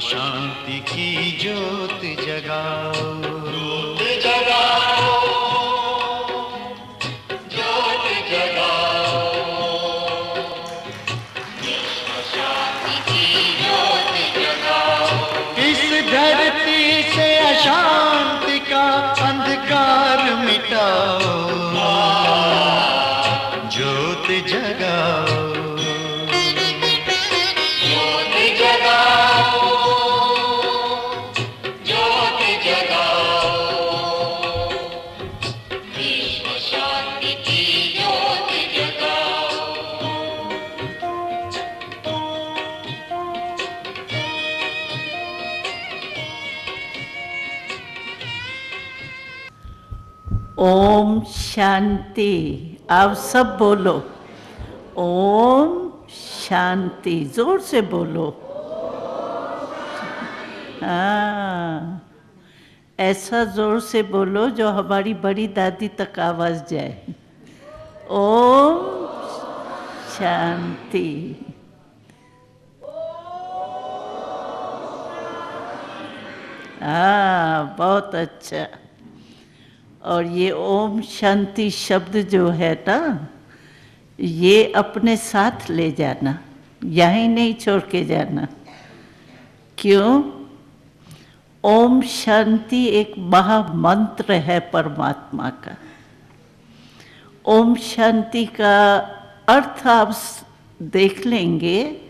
शांति की ज्योत जगाओ, ज्योत जगाओ, ज्योत जगाओ, विश्व शांति की ज्योत जगाओ। इस धरती से अशांति का अंधकार मिटाओ, ज्योत जगाओ, ज्योत जगाओ, ज्योत जगाओ, विश्व शांति की ज्योत जगाओ। ओम शांति। आप सब बोलो ओम शांति, जोर से बोलो। हाँ, ऐसा जोर से बोलो जो हमारी बड़ी दादी तक आवाज जाए। ओम शांति। हाँ, बहुत अच्छा। और ये ओम शांति शब्द जो है ना, ये अपने साथ ले जाना, यहीं नहीं छोड़ के जाना। क्यों? ओम शांति एक महामंत्र है परमात्मा का। ओम शांति का अर्थ आप देख लेंगे,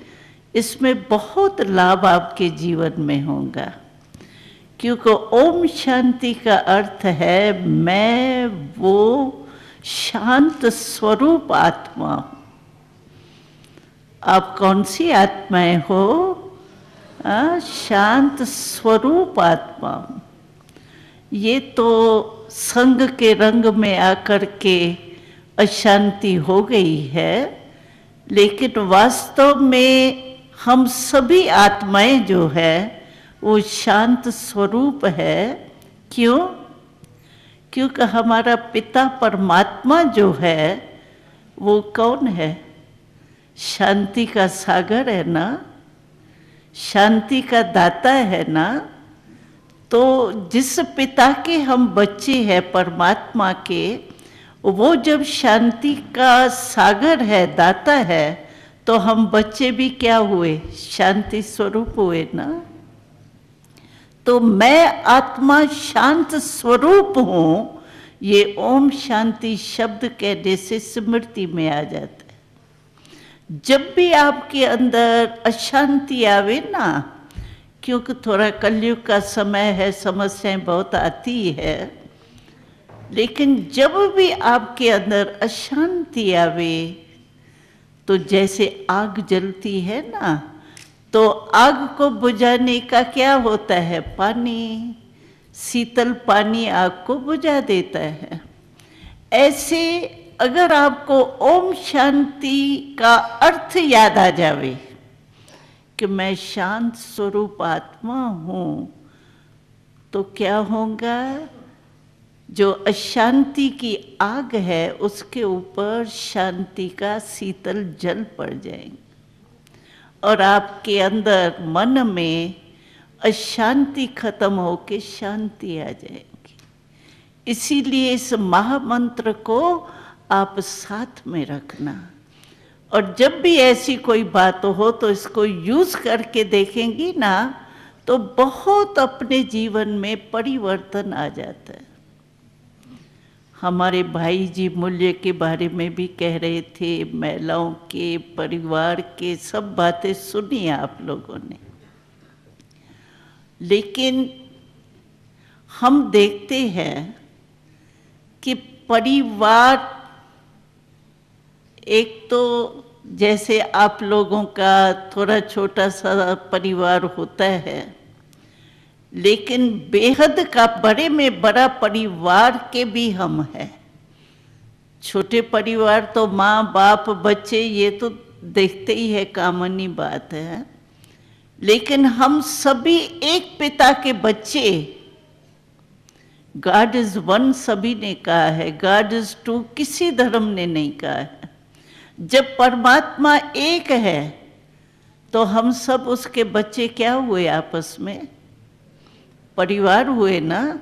इसमें बहुत लाभ आपके जीवन में होगा। क्योंकि ओम शांति का अर्थ है मैं वो शांत स्वरूप आत्मा हूँ। आप कौन सी आत्माएं हो? शांत स्वरूप आत्मा हूँ। ये तो संग के रंग में आकर के अशांति हो गई है, लेकिन वास्तव में हम सभी आत्माएं जो है वो शांत स्वरूप है। क्यों? क्योंकि हमारा पिता परमात्मा जो है वो कौन है? शांति का सागर है ना, शांति का दाता है ना। तो जिस पिता के हम बच्चे हैं परमात्मा के, वो जब शांति का सागर है, दाता है, तो हम बच्चे भी क्या हुए? शांति स्वरूप हुए ना। तो मैं आत्मा शांत स्वरूप हूँ, ये ओम शांति शब्द कहने से स्मृति में आ जाता है। जब भी आपके अंदर अशांति आवे ना, क्योंकि थोड़ा कलयुग का समय है, समस्याएं बहुत आती है, लेकिन जब भी आपके अंदर अशांति आवे तो जैसे आग जलती है ना, तो आग को बुझाने का क्या होता है? पानी। शीतल पानी आग को बुझा देता है। ऐसे अगर आपको ओम शांति का अर्थ याद आ जावे कि मैं शांत स्वरूप आत्मा हूँ, तो क्या होगा? जो अशांति की आग है उसके ऊपर शांति का शीतल जल पड़ जाएंगे और आपके अंदर मन में अशांति खत्म होके शांति आ जाएगी। इसीलिए इस महामंत्र को आप साथ में रखना, और जब भी ऐसी कोई बात हो तो इसको यूज करके देखेंगी ना, तो बहुत अपने जीवन में परिवर्तन आ जाता है। हमारे भाई जी मूल्य के बारे में भी कह रहे थे, महिलाओं के, परिवार के, सब बातें सुनी आप लोगों ने। लेकिन हम देखते हैं कि परिवार, एक तो जैसे आप लोगों का थोड़ा छोटा सा परिवार होता है, लेकिन बेहद का बड़े में बड़ा परिवार के भी हम हैं। छोटे परिवार तो माँ बाप बच्चे ये तो देखते ही है, कॉमन ही बात है। लेकिन हम सभी एक पिता के बच्चे। गॉड इज वन सभी ने कहा है, गॉड इज टू किसी धर्म ने नहीं कहा है। जब परमात्मा एक है तो हम सब उसके बच्चे क्या हुए, आपस में परिवार हुए ना।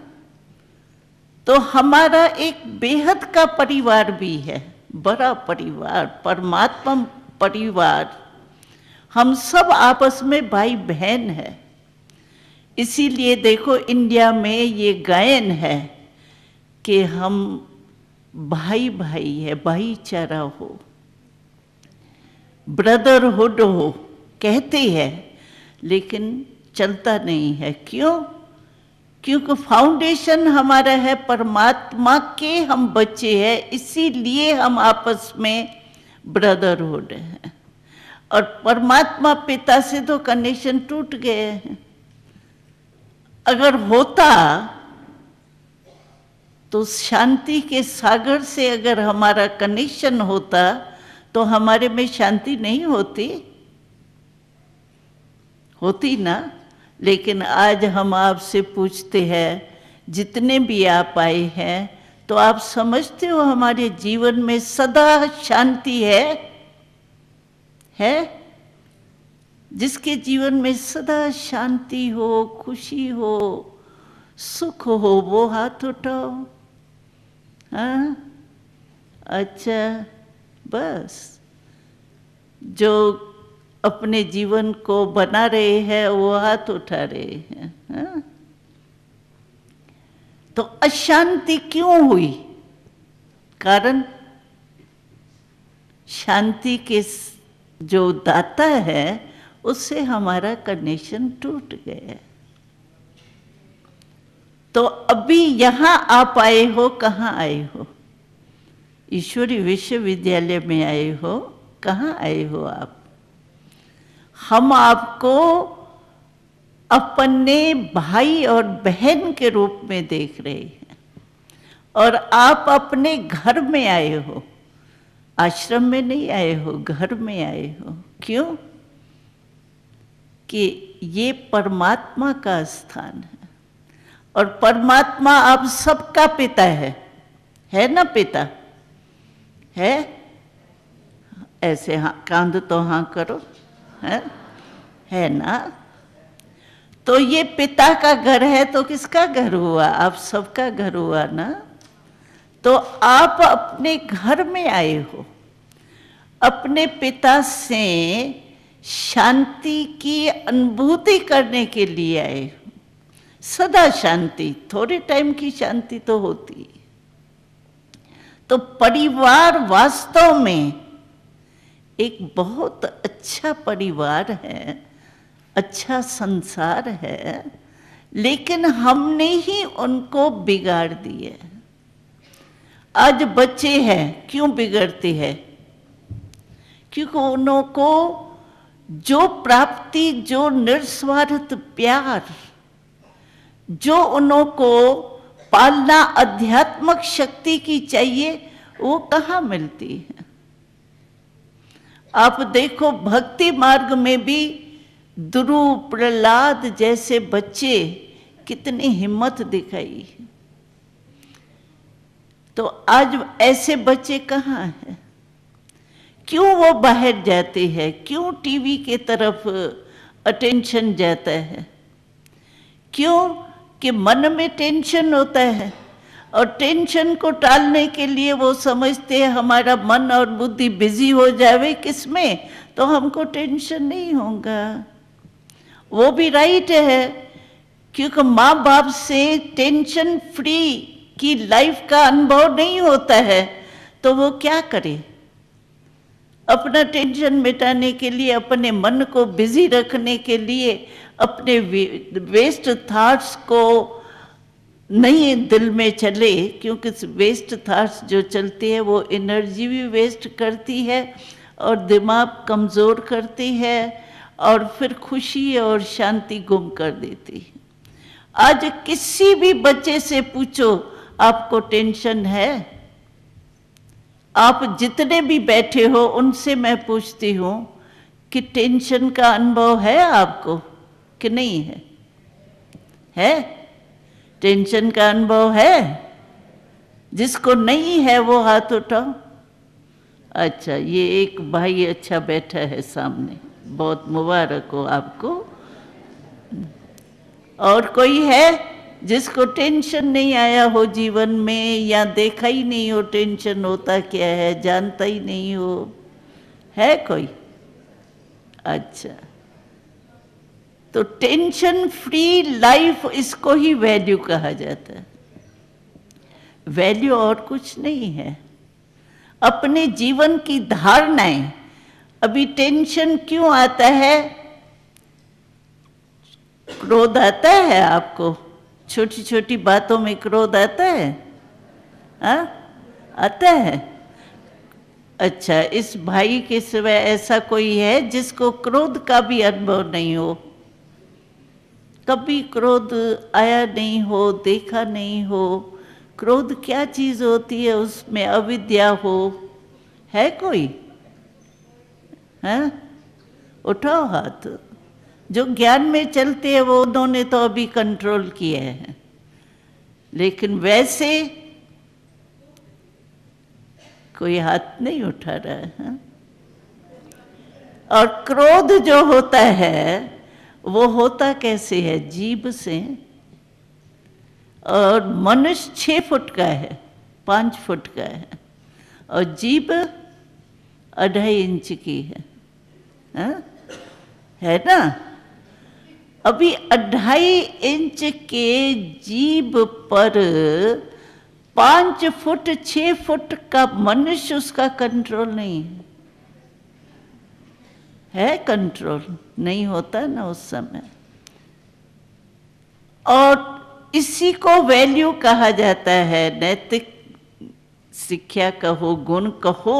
तो हमारा एक बेहद का परिवार भी है, बड़ा परिवार, परमात्मा परिवार। हम सब आपस में भाई बहन है। इसीलिए देखो इंडिया में ये गायन है कि हम भाई भाई है, भाईचारा हो, ब्रदरहुड हो कहते हैं, लेकिन चलता नहीं है। क्यों? क्योंकि फाउंडेशन हमारा है परमात्मा के, हम बच्चे हैं, इसीलिए हम आपस में ब्रदरहुड है। और परमात्मा पिता से तो कनेक्शन टूट गए हैं। अगर होता तो शांति के सागर से अगर हमारा कनेक्शन होता तो हमारे में शांति नहीं होती ना। लेकिन आज हम आपसे पूछते हैं, जितने भी आप आए हैं, तो आप समझते हो हमारे जीवन में सदा शांति है? जिसके जीवन में सदा शांति हो, खुशी हो, सुख हो, वो हाथ उठाओ। हाँ, अच्छा, बस जो अपने जीवन को बना रहे हैं वो हाथ उठा रहे हैं। हाँ? तो अशांति क्यों हुई? कारण शांति के जो दाता है उससे हमारा कनेक्शन टूट गया। तो अभी यहां आप आए हो, कहाँ आए हो? ईश्वरी विश्वविद्यालय में आए हो। कहाँ आए हो आप? हम आपको अपने भाई और बहन के रूप में देख रहे हैं, और आप अपने घर में आए हो, आश्रम में नहीं आए हो, घर में आए हो। क्यों? कि ये परमात्मा का स्थान है, और परमात्मा आप सबका पिता है ना? पिता है? ऐसे हाँ, कांध तो हाँ करो, है ना? तो ये पिता का घर है, तो किसका घर हुआ? आप सबका घर हुआ ना। तो आप अपने घर में आए हो, अपने पिता से शांति की अनुभूति करने के लिए आए हो। सदा शांति, थोड़े टाइम की शांति तो होती है। तो परिवार वास्तव में एक बहुत अच्छा परिवार है, अच्छा संसार है, लेकिन हमने ही उनको बिगाड़ दिए। आज बच्चे हैं, क्यों बिगड़ते हैं? क्योंकि उनको जो प्राप्ति, जो निस्वार्थ प्यार, जो उनको पालना आध्यात्मिक शक्ति की चाहिए, वो कहाँ मिलती है? आप देखो भक्ति मार्ग में भी ध्रुव, प्रहलाद जैसे बच्चे कितनी हिम्मत दिखाई। तो आज ऐसे बच्चे कहाँ हैं? क्यों वो बाहर जाते हैं? क्यों टीवी के तरफ अटेंशन जाता है? क्यों? कि मन में टेंशन होता है, और टेंशन को टालने के लिए वो समझते हैं हमारा मन और बुद्धि बिजी हो जावे किसमें, तो हमको टेंशन नहीं होगा। वो भी राइट है, क्योंकि माँ बाप से टेंशन फ्री की लाइफ का अनुभव नहीं होता है, तो वो क्या करे? अपना टेंशन मिटाने के लिए, अपने मन को बिजी रखने के लिए, अपने वेस्ट थॉट्स को नहीं दिल में चले, क्योंकि वेस्ट थॉट्स जो चलती है वो एनर्जी भी वेस्ट करती है और दिमाग कमज़ोर करती है, और फिर खुशी और शांति गुम कर देती है। आज किसी भी बच्चे से पूछो, आपको टेंशन है? आप जितने भी बैठे हो उनसे मैं पूछती हूँ कि टेंशन का अनुभव है आपको कि नहीं है? है? टेंशन का अनुभव है? जिसको नहीं है वो हाथ उठाओ। अच्छा, ये एक भाई अच्छा बैठा है सामने, बहुत मुबारक हो आपको। और कोई है जिसको टेंशन नहीं आया हो जीवन में, या देखा ही नहीं हो टेंशन होता क्या है, जानता ही नहीं हो? है कोई? अच्छा, तो टेंशन फ्री लाइफ, इसको ही वैल्यू कहा जाता है। वैल्यू और कुछ नहीं है। अपने जीवन की धारणाएं। अभी टेंशन क्यों आता है? क्रोध आता है आपको? छोटी छोटी बातों में क्रोध आता है? हाँ, आता है। अच्छा, इस भाई के सिवाय ऐसा कोई है जिसको क्रोध का भी अनुभव नहीं हो? कभी क्रोध आया नहीं हो, देखा नहीं हो? क्रोध क्या चीज होती है? उसमें अविद्या हो। है कोई? है? उठाओ हाथ। जो ज्ञान में चलते हैं वो उन्होंने तो अभी कंट्रोल किया है, लेकिन वैसे कोई हाथ नहीं उठा रहा है। और क्रोध जो होता है वो होता कैसे है? जीभ से। और मनुष्य 6 फुट का है, 5 फुट का है, और जीभ 2.5 इंच की है। हाँ? है ना? अभी 2.5 इंच के जीभ पर 5 फुट 6 फुट का मनुष्य, उसका कंट्रोल नहीं है। है कंट्रोल? नहीं होता ना उस समय। और इसी को वैल्यू कहा जाता है। नैतिक शिक्षा कहो, गुण कहो।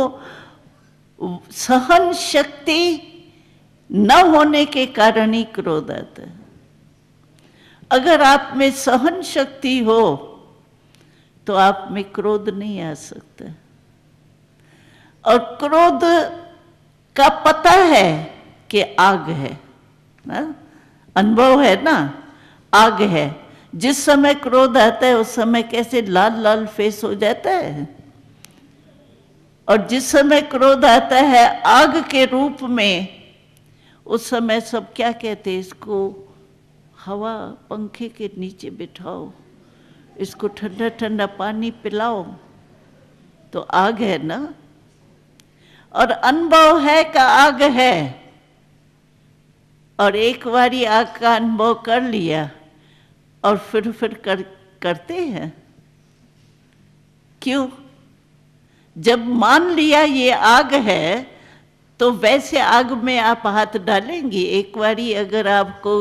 सहन शक्ति न होने के कारण ही क्रोध आता है। अगर आप में सहन शक्ति हो तो आप में क्रोध नहीं आ सकता। और क्रोध का पता है कि आग है ना? अनुभव है ना? आग है। जिस समय क्रोध आता है उस समय कैसे लाल लाल फेस हो जाता है, और जिस समय क्रोध आता है आग के रूप में, उस समय सब क्या कहते हैं? इसको हवा पंखे के नीचे बिठाओ, इसको ठंडा ठंडा पानी पिलाओ, तो आग है ना? और अनुभव है का आग है। और एक बारी आग का अनुभव कर लिया और फिर करते हैं क्यों? जब मान लिया ये आग है तो वैसे आग में आप हाथ डालेंगे? एक बारी अगर आपको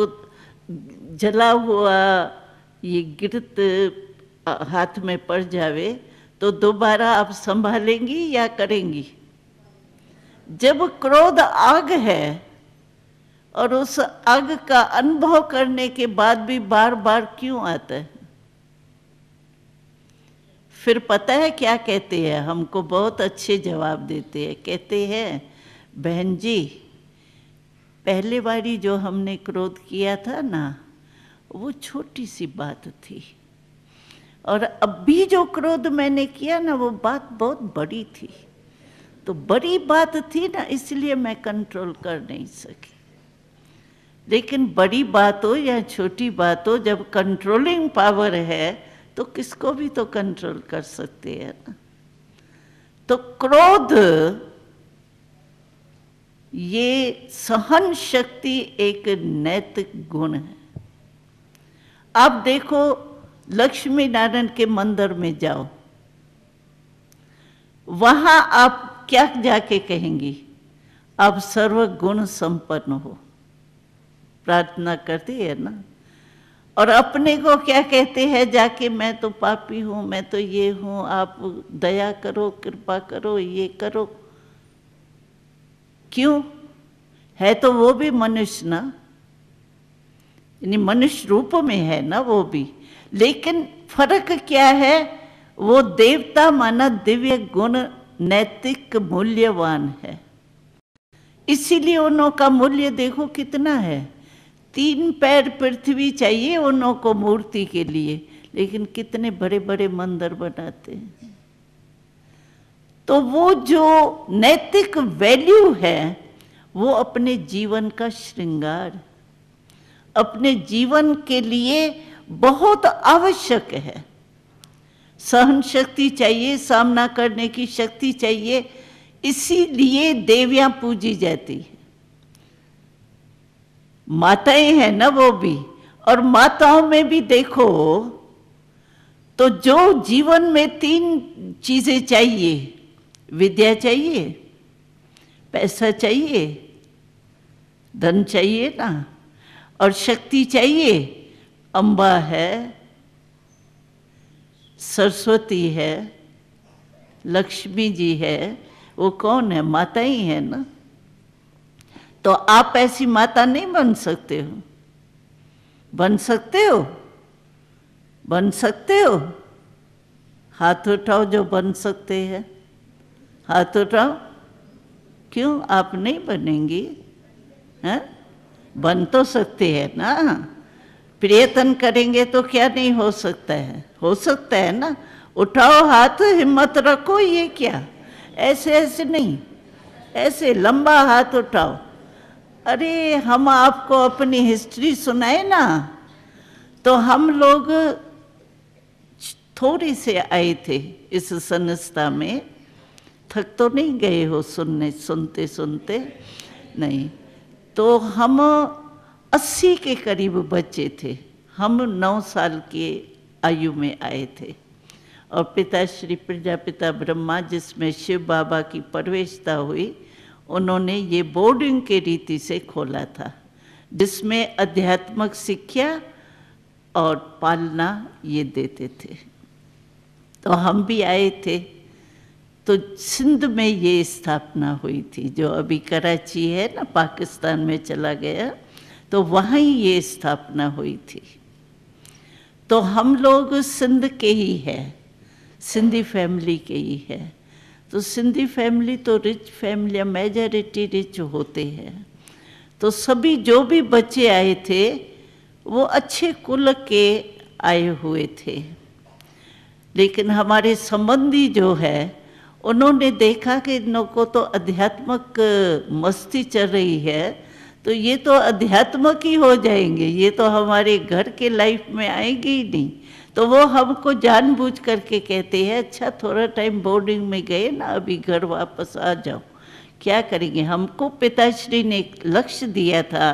जला हुआ ये गिरत हाथ में पड़ जावे तो दोबारा आप संभालेंगी या करेंगी? जब क्रोध आग है और उस आग का अनुभव करने के बाद भी बार बार क्यों आता है? फिर पता है क्या कहते हैं? हमको बहुत अच्छे जवाब देते हैं। कहते हैं, बहन जी, पहले बारी जो हमने क्रोध किया था ना, वो छोटी सी बात थी, और अभी जो क्रोध मैंने किया ना, वो बात बहुत बड़ी थी। तो बड़ी बात थी ना, इसलिए मैं कंट्रोल कर नहीं सकी। लेकिन बड़ी बात हो या छोटी बात हो, जब कंट्रोलिंग पावर है तो किसको भी तो कंट्रोल कर सकते हैं ना। तो क्रोध, ये सहन शक्ति एक नैतिक गुण है। आप देखो, लक्ष्मी नारायण के मंदिर में जाओ, वहां आप क्या जाके कहेंगी? आप सर्वगुण संपन्न हो, प्रार्थना करती है ना। और अपने को क्या कहते हैं जाके? मैं तो पापी हूं, मैं तो ये हूं, आप दया करो, कृपा करो, ये करो। क्यों? है तो वो भी मनुष्य ना, यानी मनुष्य रूप में है ना वो भी। लेकिन फर्क क्या है? वो देवता माना दिव्य गुण नैतिक मूल्यवान है, इसीलिए उन्हों का मूल्य देखो कितना है। 3 पैर पृथ्वी चाहिए उन्हों को मूर्ति के लिए, लेकिन कितने बड़े बड़े मंदिर बनाते हैं। तो वो जो नैतिक वैल्यू है वो अपने जीवन का श्रृंगार, अपने जीवन के लिए बहुत आवश्यक है। सहन शक्ति चाहिए, सामना करने की शक्ति चाहिए, इसीलिए देवियां पूजी जाती है। माताएं हैं ना वो भी, और माताओं में भी देखो तो जो जीवन में 3 चीजें चाहिए, विद्या चाहिए, पैसा चाहिए, धन चाहिए ना, और शक्ति चाहिए। अम्बा है, सरस्वती है, लक्ष्मी जी है, वो कौन है? माता ही है ना। तो आप ऐसी माता नहीं बन सकते हो? बन सकते हो? बन सकते हो? हाथ उठाओ जो बन सकते हैं, हाथ उठाओ। क्यों आप नहीं बनेंगी? हैं? बन तो सकते हैं ना, प्रयत्न करेंगे तो क्या नहीं हो सकता है? हो सकता है ना। उठाओ हाथ, हिम्मत रखो। ये क्या ऐसे ऐसे नहीं, ऐसे लंबा हाथ उठाओ। अरे हम आपको अपनी हिस्ट्री सुनाए ना, तो हम लोग थोड़े से आए थे इस संस्था में, थक तो नहीं गए हो सुनते सुनते? नहीं। तो हम 80 के करीब बच्चे थे। हम 9 साल की आयु में आए थे, और पिता श्री प्रजापिता ब्रह्मा, जिसमें शिव बाबा की प्रवेशता हुई, उन्होंने ये बोर्डिंग के रीति से खोला था, जिसमें आध्यात्मिक शिक्षा और पालना ये देते थे। तो हम भी आए थे। तो सिंध में ये स्थापना हुई थी, जो अभी कराची है ना, पाकिस्तान में चला गया, तो वहाँ ही ये स्थापना हुई थी। तो हम लोग सिंध के ही है, सिंधी फैमिली के ही है। तो सिंधी फैमिली तो रिच फैमिली, मेजॉरिटी रिच होते हैं। तो सभी जो भी बच्चे आए थे वो अच्छे कुल के आए हुए थे। लेकिन हमारे संबंधी जो है, उन्होंने देखा कि इन लोगों को तो आध्यात्मिक मस्ती चल रही है, तो ये तो अध्यात्मक ही हो जाएंगे, ये तो हमारे घर के लाइफ में आएंगे ही नहीं। तो वो हमको जानबूझ करके कहते हैं, अच्छा थोड़ा टाइम बोर्डिंग में गए ना, अभी घर वापस आ जाओ। क्या करेंगे? हमको पिताश्री ने एक लक्ष्य दिया था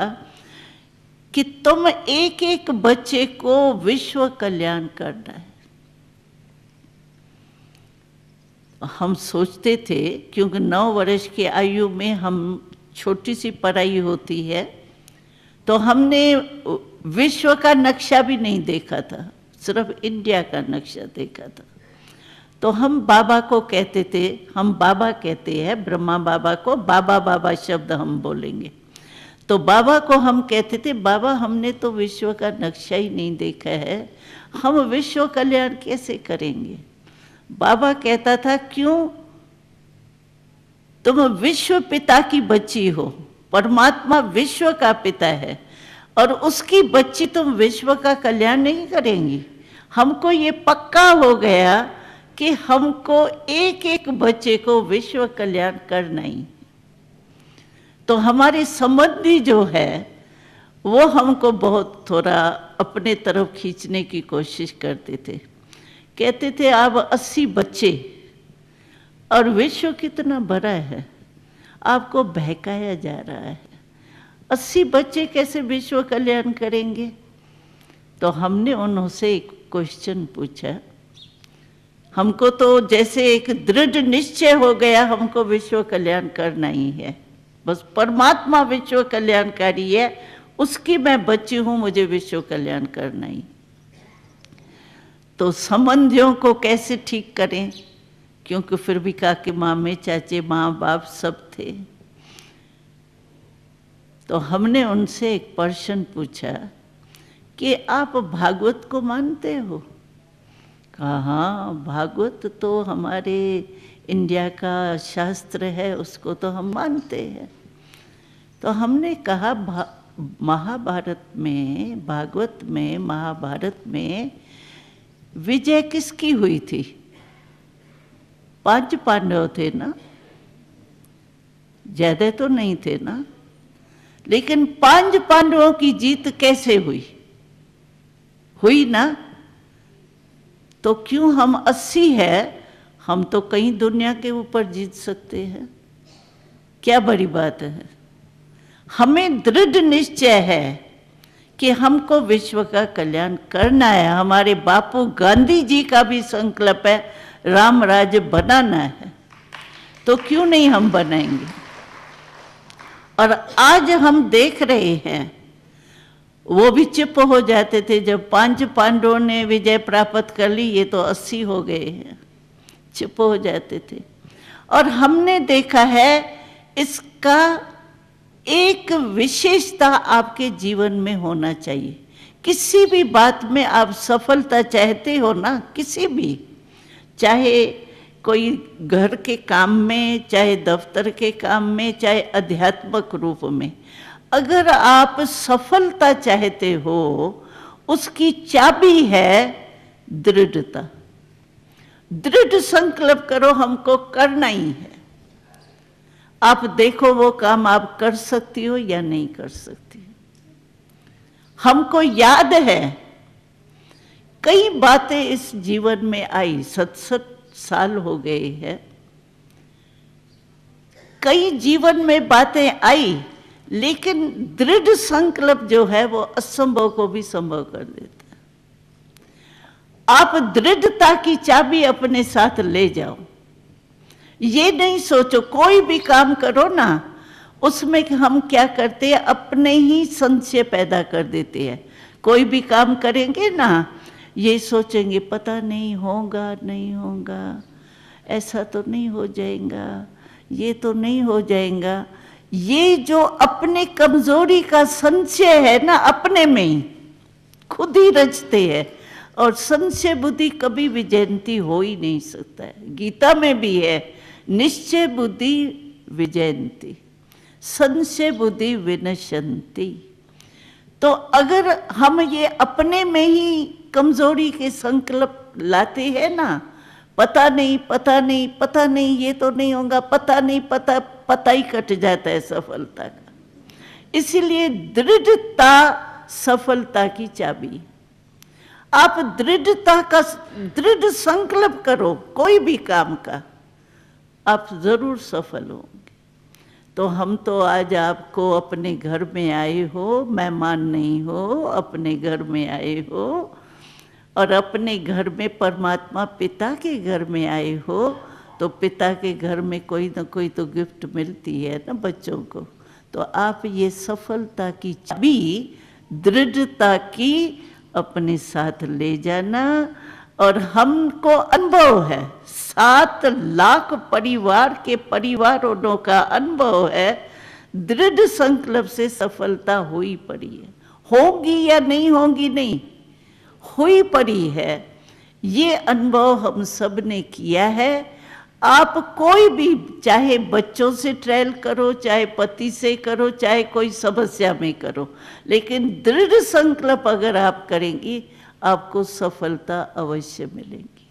कि तुम एक एक बच्चे को विश्व कल्याण करना है। हम सोचते थे, क्योंकि 9 वर्ष की आयु में हम छोटी सी पढ़ाई होती है, तो हमने विश्व का नक्शा भी नहीं देखा था, सिर्फ इंडिया का नक्शा देखा था। तो हम बाबा को कहते थे, हम बाबा कहते हैं ब्रह्मा बाबा को, बाबा बाबा शब्द हम बोलेंगे। तो बाबा को हम कहते थे, बाबा हमने तो विश्व का नक्शा ही नहीं देखा है, हम विश्व कल्याण कैसे करेंगे? बाबा कहता था, क्यों? तुम विश्व पिता की बच्ची हो, परमात्मा विश्व का पिता है, और उसकी बच्ची तुम विश्व का कल्याण नहीं करेंगी? हमको ये पक्का हो गया कि हमको एक एक बच्चे को विश्व कल्याण करना ही। तो हमारे संबंधी जो है वो हमको बहुत थोड़ा अपने तरफ खींचने की कोशिश करते थे। कहते थे आप 80 बच्चे और विश्व कितना बड़ा है, आपको बहकाया जा रहा है। 80 बच्चे कैसे विश्व कल्याण करेंगे? तो हमने उनसे एक क्वेश्चन पूछा। हमको तो जैसे एक दृढ़ निश्चय हो गया, हमको विश्व कल्याण करना ही है, बस परमात्मा विश्व कल्याणकारी है, उसकी मैं बच्ची हूँ, मुझे विश्व कल्याण करना ही। तो संबंधियों को कैसे ठीक करें? क्योंकि फिर भी काके मामे चाचे माँ बाप सब थे। तो हमने उनसे एक प्रश्न पूछा कि आप भागवत को मानते हो? कहा हाँ, भागवत तो हमारे इंडिया का शास्त्र है, उसको तो हम मानते हैं। तो हमने कहा महाभारत में, भागवत में, महाभारत में विजय किसकी हुई थी? 5 पांडव थे ना, ज्यादा तो नहीं थे ना, लेकिन 5 पांडवों की जीत कैसे हुई? हुई ना। तो क्यों हम 80 है, हम तो कई दुनिया के ऊपर जीत सकते हैं। क्या बड़ी बात है। हमें दृढ़ निश्चय है कि हमको विश्व का कल्याण करना है। हमारे बापू गांधी जी का भी संकल्प है, राम राज्य बनाना है। तो क्यों नहीं हम बनाएंगे। और आज हम देख रहे हैं, वो भी चुप हो जाते थे जब 5 पांडवों ने विजय प्राप्त कर ली, ये तो 80 हो गए हैं, चुप हो जाते थे। और हमने देखा है इसका एक विशेषता आपके जीवन में होना चाहिए। किसी भी बात में आप सफलता चाहते हो ना, किसी भी, चाहे कोई घर के काम में, चाहे दफ्तर के काम में, चाहे आध्यात्मिक रूप में, अगर आप सफलता चाहते हो, उसकी चाबी है दृढ़ता। दृढ़ संकल्प करो, हमको करना ही है। आप देखो वो काम आप कर सकती हो या नहीं कर सकती। हमको याद है कई बातें इस जीवन में आई, 67 साल हो गए हैं, कई जीवन में बातें आई, लेकिन दृढ़ संकल्प जो है वो असंभव को भी संभव कर देता है। आप दृढ़ता की चाबी अपने साथ ले जाओ। ये नहीं सोचो, कोई भी काम करो ना, उसमें हम क्या करते हैं, अपने ही संशय पैदा कर देते हैं। कोई भी काम करेंगे ना, ये सोचेंगे पता नहीं होगा, नहीं होगा, ऐसा तो नहीं हो जाएगा, ये तो नहीं हो जाएगा। ये जो अपने कमजोरी का संशय है ना, अपने में ही खुद ही रचते हैं। और संशय बुद्धि कभी विजयंती हो ही नहीं सकता है। गीता में भी है, निश्चय बुद्धि विजयंती, संशय बुद्धि विनशंति। तो अगर हम ये अपने में ही कमजोरी के संकल्प लाते हैं ना, पता नहीं पता नहीं पता नहीं, ये तो नहीं होगा, पता नहीं पता, पता ही कट जाता है सफलता का। इसीलिए दृढ़ता सफलता की चाबी। आप दृढ़ संकल्प करो कोई भी काम का, आप जरूर सफल होंगे। तो हम तो आज आपको अपने घर में आए हो, मेहमान नहीं हो, अपने घर में आए हो, और अपने घर में परमात्मा पिता के घर में आए हो, तो पिता के घर में कोई ना कोई तो गिफ्ट मिलती है ना बच्चों को। तो आप ये सफलता की चाबी, दृढ़ता की अपने साथ ले जाना। और हमको अनुभव है, 7 लाख परिवार के परिवारों का अनुभव है, दृढ़ संकल्प से सफलता हुई पड़ी है। होगी या नहीं होगी, नहीं हुई पड़ी है। ये अनुभव हम सब ने किया है। आप कोई भी, चाहे बच्चों से ट्रायल करो, चाहे पति से करो, चाहे कोई समस्या में करो, लेकिन दृढ़ संकल्प अगर आप करेंगी, आपको सफलता अवश्य मिलेगी।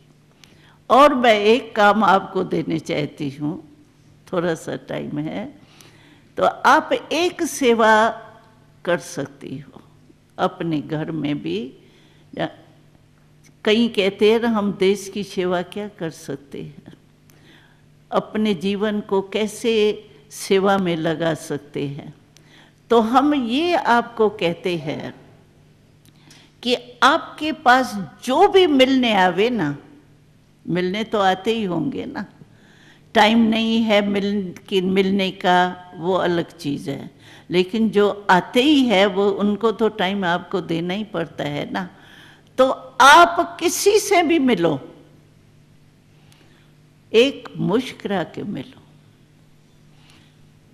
और मैं एक काम आपको देने चाहती हूँ, थोड़ा सा टाइम है, तो आप एक सेवा कर सकती हो अपने घर में भी। कई कहते हैं ना, हम देश की सेवा क्या कर सकते हैं, अपने जीवन को कैसे सेवा में लगा सकते हैं। तो हम ये आपको कहते हैं कि आपके पास जो भी मिलने आवे ना, मिलने तो आते ही होंगे ना, टाइम नहीं है मिलने का, वो अलग चीज़ है, लेकिन जो आते ही है वो उनको तो टाइम आपको देना ही पड़ता है ना। तो आप किसी से भी मिलो, एक मुस्कुरा के मिलो,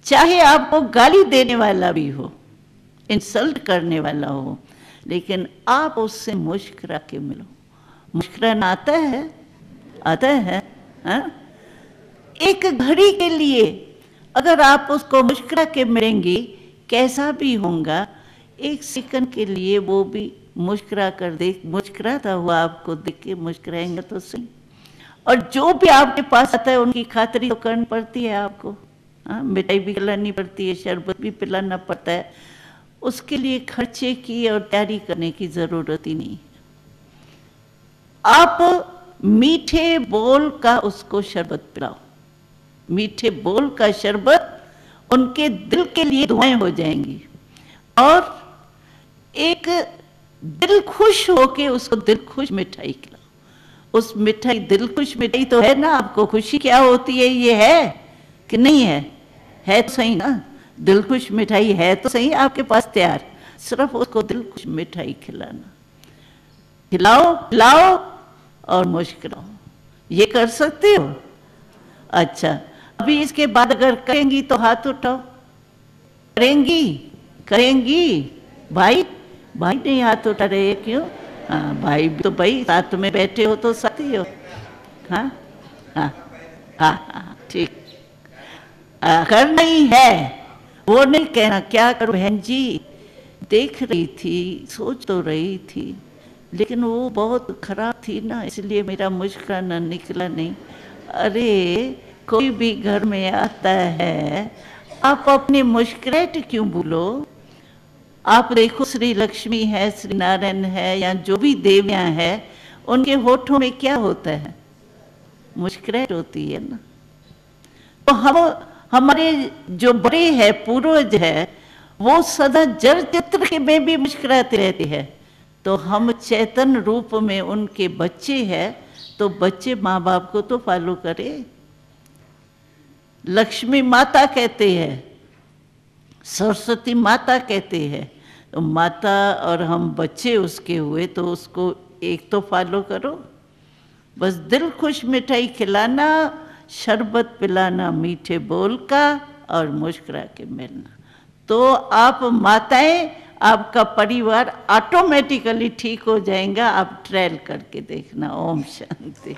चाहे आपको गाली देने वाला भी हो, इंसल्ट करने वाला हो, लेकिन आप उससे मुस्कुरा के मिलो। मुस्कुराना आता है, आता है, हाँ? एक घड़ी के लिए अगर आप उसको मुस्कुरा के मिलेंगी, कैसा भी होगा, 1 सेकंड के लिए वो भी मुस्कुरा कर देख, मुस्कुराता हुआ आपको देख के मुस्कुराएंगे तो सही। और जो भी आपके पास आता है उनकी खातिरी तो करनी पड़ती है आपको, हाँ, मिठाई भी खिलानी पड़ती है, शरबत भी पिलाना पड़ता है, उसके लिए खर्चे की और तैयारी करने की ज़रूरत ही नहीं। आप मीठे बोल का उसको शरबत पिलाओ, मीठे बोल का शरबत उनके दिल के लिए दुआएं हो जाएंगी, और एक दिल खुश होके उसको दिल खुश मिठाई खिलाओ। उस मिठाई, दिल खुश मिठाई तो है ना, आपको खुशी क्या होती है ये है कि नहीं है? है तो सही ना, दिल खुश मिठाई है तो सही आपके पास तैयार, सिर्फ उसको दिल खुश मिठाई खिलाना। खिलाओ खिलाओ और मुस्कुराओ, ये कर सकते हो? अच्छा, अभी इसके बाद अगर करेंगी तो हाथ उठाओ। करेंगी? करेंगी? भाई भाई नहीं हाथ उठा रहे, क्यों? हाँ भाई तो भाई साथ में बैठे हो तो साथी हो। हाँ हाँ हाँ हाँ ठीक, करना ही है, वो नहीं कहना क्या करूं बहन जी, देख रही थी, सोच तो रही थी, लेकिन वो बहुत खराब थी ना, इसलिए मेरा मुस्कुराना निकला नहीं। अरे कोई भी घर में आता है, आप अपनी मुस्कुराहट क्यों भूलो? आप देखो, श्री लक्ष्मी है, श्री नारायण है, या जो भी देवियां हैं, उनके होठों में क्या होता है? मुस्कुराहट होती है ना। तो हम, हमारे जो बड़े हैं, पूर्वज है, वो सदा जड़ चित्र के में भी मुस्कुराते रहते हैं। तो हम चैतन्य रूप में उनके बच्चे हैं, तो बच्चे माँ बाप को तो फॉलो करे। लक्ष्मी माता कहते हैं, सरस्वती माता कहते हैं, तो माता और हम बच्चे उसके हुए, तो उसको एक तो फॉलो करो। बस दिल खुश मिठाई खिलाना, शरबत पिलाना मीठे बोल का, और मुस्कुरा के मिलना, तो आप माताएं, आपका परिवार ऑटोमेटिकली ठीक हो जाएगा। आप ट्रायल करके देखना। ओम शांति।